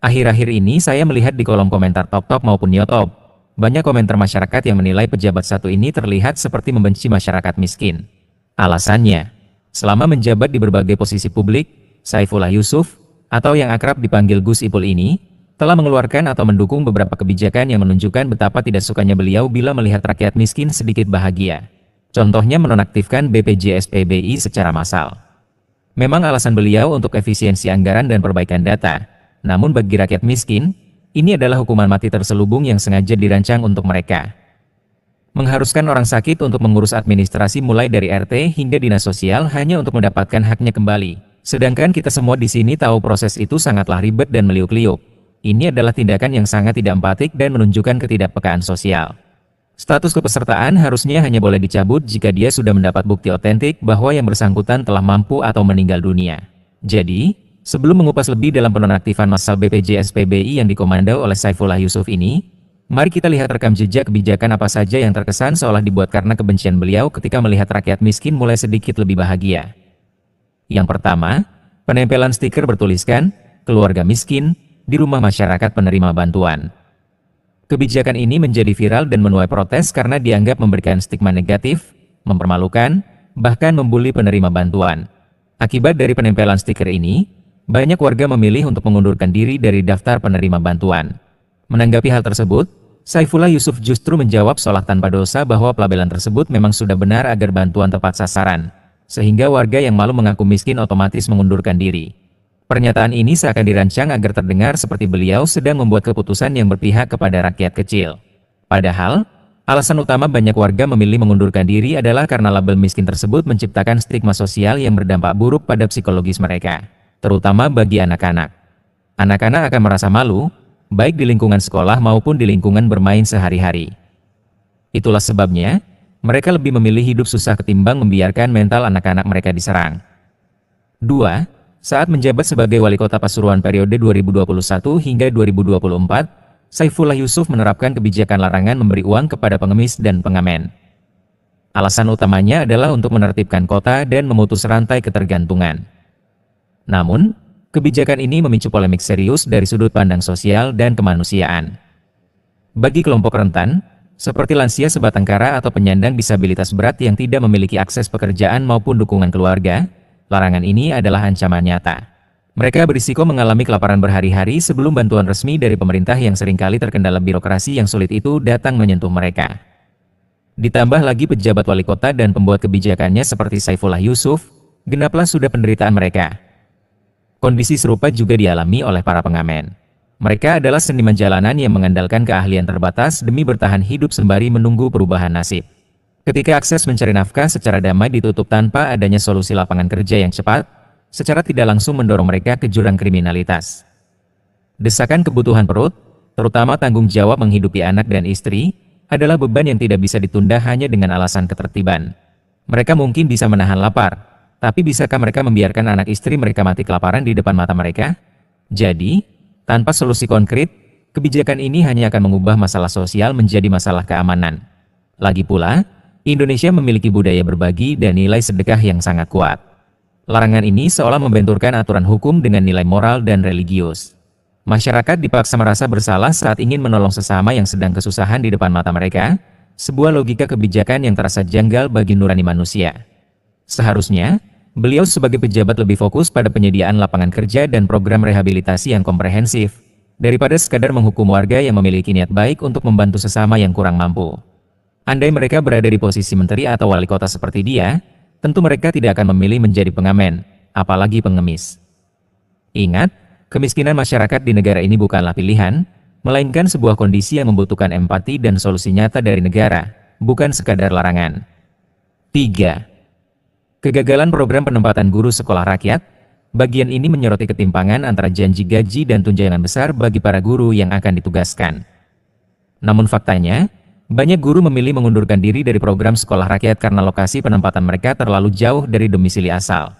Akhir-akhir ini saya melihat di kolom komentar TokTok maupun YouTube, banyak komentar masyarakat yang menilai pejabat satu ini terlihat seperti membenci masyarakat miskin. Alasannya, selama menjabat di berbagai posisi publik, Saifullah Yusuf, atau yang akrab dipanggil Gus Ipul ini, telah mengeluarkan atau mendukung beberapa kebijakan yang menunjukkan betapa tidak sukanya beliau bila melihat rakyat miskin sedikit bahagia. Contohnya menonaktifkan BPJS PBI secara massal. Memang alasan beliau untuk efisiensi anggaran dan perbaikan data, namun bagi rakyat miskin, ini adalah hukuman mati terselubung yang sengaja dirancang untuk mereka. Mengharuskan orang sakit untuk mengurus administrasi mulai dari RT hingga dinas sosial hanya untuk mendapatkan haknya kembali. Sedangkan kita semua di sini tahu proses itu sangatlah ribet dan meliuk-liuk. Ini adalah tindakan yang sangat tidak empatik dan menunjukkan ketidakpekaan sosial. Status kepesertaan harusnya hanya boleh dicabut jika dia sudah mendapat bukti otentik bahwa yang bersangkutan telah mampu atau meninggal dunia. Jadi, sebelum mengupas lebih dalam penonaktifan massal BPJS PBI yang dikomando oleh Saifullah Yusuf ini, mari kita lihat rekam jejak kebijakan apa saja yang terkesan seolah dibuat karena kebencian beliau ketika melihat rakyat miskin mulai sedikit lebih bahagia. Yang pertama, penempelan stiker bertuliskan, keluarga miskin, di rumah masyarakat penerima bantuan. Kebijakan ini menjadi viral dan menuai protes karena dianggap memberikan stigma negatif, mempermalukan, bahkan membuli penerima bantuan. Akibat dari penempelan stiker ini, banyak warga memilih untuk mengundurkan diri dari daftar penerima bantuan. Menanggapi hal tersebut, Saifullah Yusuf justru menjawab seolah tanpa dosa bahwa pelabelan tersebut memang sudah benar agar bantuan tepat sasaran, sehingga warga yang malu mengaku miskin otomatis mengundurkan diri. Pernyataan ini seakan dirancang agar terdengar seperti beliau sedang membuat keputusan yang berpihak kepada rakyat kecil. Padahal, alasan utama banyak warga memilih mengundurkan diri adalah karena label miskin tersebut menciptakan stigma sosial yang berdampak buruk pada psikologis mereka, terutama bagi anak-anak. Anak-anak akan merasa malu, baik di lingkungan sekolah maupun di lingkungan bermain sehari-hari. Itulah sebabnya, mereka lebih memilih hidup susah ketimbang membiarkan mental anak-anak mereka diserang. 2. Saat menjabat sebagai wali kota Pasuruan periode 2021 hingga 2024, Saifullah Yusuf menerapkan kebijakan larangan memberi uang kepada pengemis dan pengamen. Alasan utamanya adalah untuk menertibkan kota dan memutus rantai ketergantungan. Namun, kebijakan ini memicu polemik serius dari sudut pandang sosial dan kemanusiaan. Bagi kelompok rentan, seperti lansia sebatang kara atau penyandang disabilitas berat yang tidak memiliki akses pekerjaan maupun dukungan keluarga, larangan ini adalah ancaman nyata. Mereka berisiko mengalami kelaparan berhari-hari sebelum bantuan resmi dari pemerintah yang seringkali terkendala birokrasi yang sulit itu datang menyentuh mereka. Ditambah lagi pejabat wali kota dan pembuat kebijakannya seperti Saifullah Yusuf, genaplah sudah penderitaan mereka. Kondisi serupa juga dialami oleh para pengamen. Mereka adalah seniman jalanan yang mengandalkan keahlian terbatas demi bertahan hidup sembari menunggu perubahan nasib. Ketika akses mencari nafkah secara damai ditutup tanpa adanya solusi lapangan kerja yang cepat, secara tidak langsung mendorong mereka ke jurang kriminalitas. Desakan kebutuhan perut, terutama tanggung jawab menghidupi anak dan istri, adalah beban yang tidak bisa ditunda hanya dengan alasan ketertiban. Mereka mungkin bisa menahan lapar, tapi bisakah mereka membiarkan anak istri mereka mati kelaparan di depan mata mereka? Jadi, tanpa solusi konkret, kebijakan ini hanya akan mengubah masalah sosial menjadi masalah keamanan. Lagi pula, Indonesia memiliki budaya berbagi dan nilai sedekah yang sangat kuat. Larangan ini seolah membenturkan aturan hukum dengan nilai moral dan religius. Masyarakat dipaksa merasa bersalah saat ingin menolong sesama yang sedang kesusahan di depan mata mereka, sebuah logika kebijakan yang terasa janggal bagi nurani manusia. Seharusnya, beliau sebagai pejabat lebih fokus pada penyediaan lapangan kerja dan program rehabilitasi yang komprehensif, daripada sekadar menghukum warga yang memiliki niat baik untuk membantu sesama yang kurang mampu. Andai mereka berada di posisi menteri atau wali kota seperti dia, tentu mereka tidak akan memilih menjadi pengamen, apalagi pengemis. Ingat, kemiskinan masyarakat di negara ini bukanlah pilihan, melainkan sebuah kondisi yang membutuhkan empati dan solusi nyata dari negara, bukan sekadar larangan. 3. Kegagalan program penempatan guru sekolah rakyat. Bagian ini menyoroti ketimpangan antara janji gaji dan tunjangan besar bagi para guru yang akan ditugaskan. Namun faktanya, banyak guru memilih mengundurkan diri dari program sekolah rakyat karena lokasi penempatan mereka terlalu jauh dari domisili asal.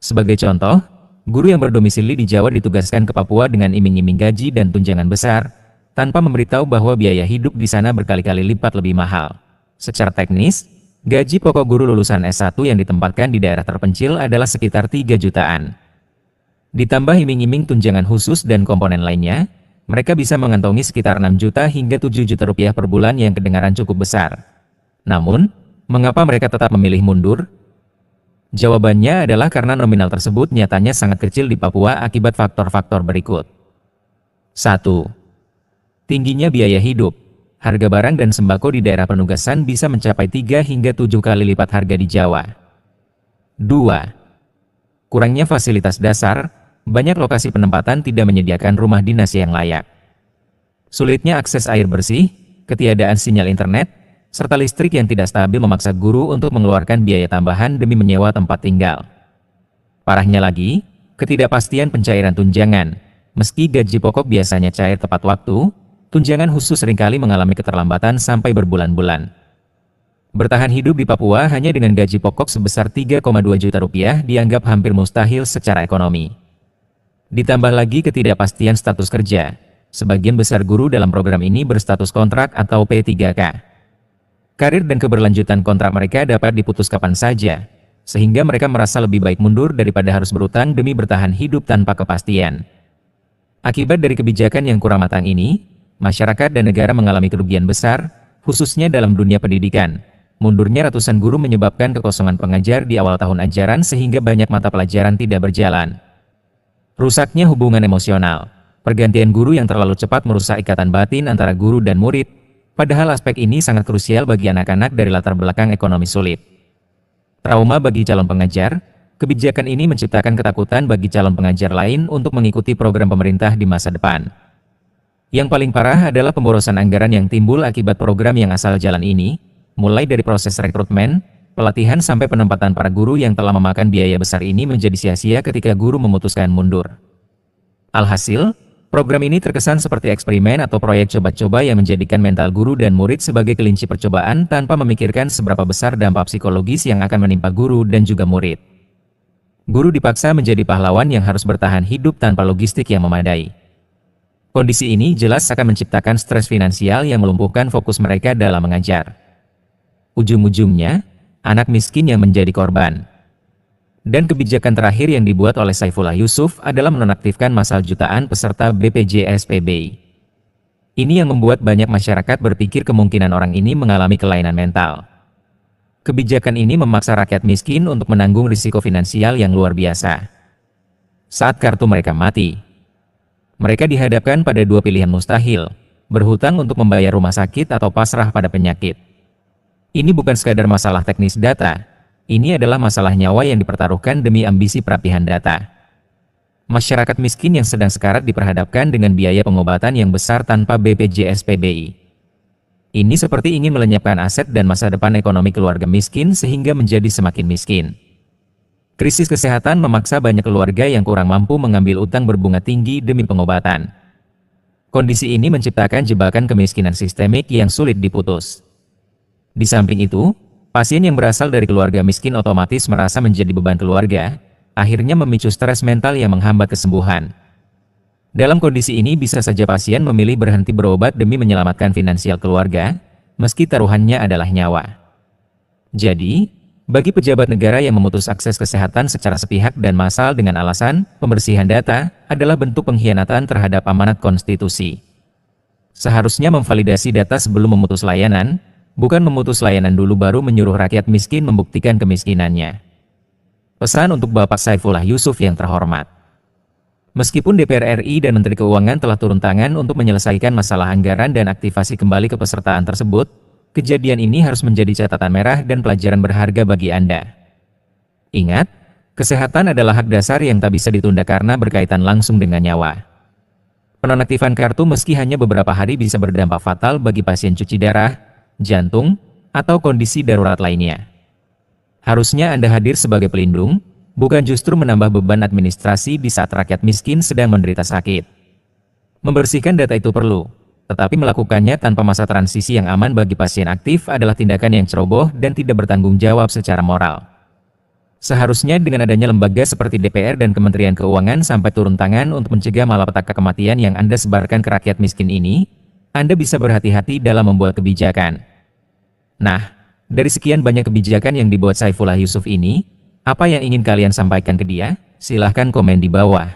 Sebagai contoh, guru yang berdomisili di Jawa ditugaskan ke Papua dengan iming-iming gaji dan tunjangan besar, tanpa memberitahu bahwa biaya hidup di sana berkali-kali lipat lebih mahal. Secara teknis, gaji pokok guru lulusan S1 yang ditempatkan di daerah terpencil adalah sekitar 3 jutaan. Ditambah iming-iming tunjangan khusus dan komponen lainnya, mereka bisa mengantongi sekitar 6 juta hingga 7 juta rupiah per bulan yang kedengaran cukup besar. Namun, mengapa mereka tetap memilih mundur? Jawabannya adalah karena nominal tersebut nyatanya sangat kecil di Papua akibat faktor-faktor berikut. 1. Tingginya biaya hidup. Harga barang dan sembako di daerah penugasan bisa mencapai 3 hingga 7 kali lipat harga di Jawa. 2. Kurangnya fasilitas dasar. Banyak lokasi penempatan tidak menyediakan rumah dinas yang layak. Sulitnya akses air bersih, ketiadaan sinyal internet, serta listrik yang tidak stabil memaksa guru untuk mengeluarkan biaya tambahan demi menyewa tempat tinggal. Parahnya lagi, ketidakpastian pencairan tunjangan. Meski gaji pokok biasanya cair tepat waktu, tunjangan khusus seringkali mengalami keterlambatan sampai berbulan-bulan. Bertahan hidup di Papua hanya dengan gaji pokok sebesar 3,2 juta rupiah dianggap hampir mustahil secara ekonomi. Ditambah lagi ketidakpastian status kerja. Sebagian besar guru dalam program ini berstatus kontrak atau P3K. Karir dan keberlanjutan kontrak mereka dapat diputus kapan saja, sehingga mereka merasa lebih baik mundur daripada harus berutang demi bertahan hidup tanpa kepastian. Akibat dari kebijakan yang kurang matang ini, masyarakat dan negara mengalami kerugian besar, khususnya dalam dunia pendidikan. Mundurnya ratusan guru menyebabkan kekosongan pengajar di awal tahun ajaran sehingga banyak mata pelajaran tidak berjalan. Rusaknya hubungan emosional. Pergantian guru yang terlalu cepat merusak ikatan batin antara guru dan murid, padahal aspek ini sangat krusial bagi anak-anak dari latar belakang ekonomi sulit. Trauma bagi calon pengajar. Kebijakan ini menciptakan ketakutan bagi calon pengajar lain untuk mengikuti program pemerintah di masa depan. Yang paling parah adalah pemborosan anggaran yang timbul akibat program yang asal jalan ini, mulai dari proses rekrutmen, pelatihan sampai penempatan para guru yang telah memakan biaya besar ini menjadi sia-sia ketika guru memutuskan mundur. Alhasil, program ini terkesan seperti eksperimen atau proyek coba-coba yang menjadikan mental guru dan murid sebagai kelinci percobaan tanpa memikirkan seberapa besar dampak psikologis yang akan menimpa guru dan juga murid. Guru dipaksa menjadi pahlawan yang harus bertahan hidup tanpa logistik yang memadai. Kondisi ini jelas akan menciptakan stres finansial yang melumpuhkan fokus mereka dalam mengajar. Ujung-ujungnya, anak miskin yang menjadi korban. Dan kebijakan terakhir yang dibuat oleh Saifullah Yusuf adalah menonaktifkan masal jutaan peserta BPJS PBI. Ini yang membuat banyak masyarakat berpikir kemungkinan orang ini mengalami kelainan mental. Kebijakan ini memaksa rakyat miskin untuk menanggung risiko finansial yang luar biasa. Saat kartu mereka mati, mereka dihadapkan pada dua pilihan mustahil, berhutang untuk membayar rumah sakit atau pasrah pada penyakit. Ini bukan sekadar masalah teknis data, ini adalah masalah nyawa yang dipertaruhkan demi ambisi perapihan data. Masyarakat miskin yang sedang sekarat diperhadapkan dengan biaya pengobatan yang besar tanpa BPJS PBI. Ini seperti ingin melenyapkan aset dan masa depan ekonomi keluarga miskin sehingga menjadi semakin miskin. Krisis kesehatan memaksa banyak keluarga yang kurang mampu mengambil utang berbunga tinggi demi pengobatan. Kondisi ini menciptakan jebakan kemiskinan sistemik yang sulit diputus. Di samping itu, pasien yang berasal dari keluarga miskin otomatis merasa menjadi beban keluarga, akhirnya memicu stres mental yang menghambat kesembuhan. Dalam kondisi ini bisa saja pasien memilih berhenti berobat demi menyelamatkan finansial keluarga, meski taruhannya adalah nyawa. Jadi, bagi pejabat negara yang memutus akses kesehatan secara sepihak dan massal dengan alasan pembersihan data adalah bentuk pengkhianatan terhadap amanat konstitusi. Seharusnya memvalidasi data sebelum memutus layanan, bukan memutus layanan dulu baru menyuruh rakyat miskin membuktikan kemiskinannya. Pesan untuk Bapak Saifullah Yusuf yang terhormat. Meskipun DPR RI dan Menteri Keuangan telah turun tangan untuk menyelesaikan masalah anggaran dan aktivasi kembali kepesertaan tersebut, kejadian ini harus menjadi catatan merah dan pelajaran berharga bagi Anda. Ingat, kesehatan adalah hak dasar yang tak bisa ditunda karena berkaitan langsung dengan nyawa. Penonaktifan kartu meski hanya beberapa hari bisa berdampak fatal bagi pasien cuci darah, jantung, atau kondisi darurat lainnya. Harusnya Anda hadir sebagai pelindung, bukan justru menambah beban administrasi di saat rakyat miskin sedang menderita sakit. Membersihkan data itu perlu, tetapi melakukannya tanpa masa transisi yang aman bagi pasien aktif adalah tindakan yang ceroboh dan tidak bertanggung jawab secara moral. Seharusnya dengan adanya lembaga seperti DPR dan Kementerian Keuangan sampai turun tangan untuk mencegah malapetaka kematian yang Anda sebarkan ke rakyat miskin ini, Anda bisa berhati-hati dalam membuat kebijakan. Nah, dari sekian banyak kebijakan yang dibuat Saifullah Yusuf ini, apa yang ingin kalian sampaikan ke dia? Silahkan komen di bawah.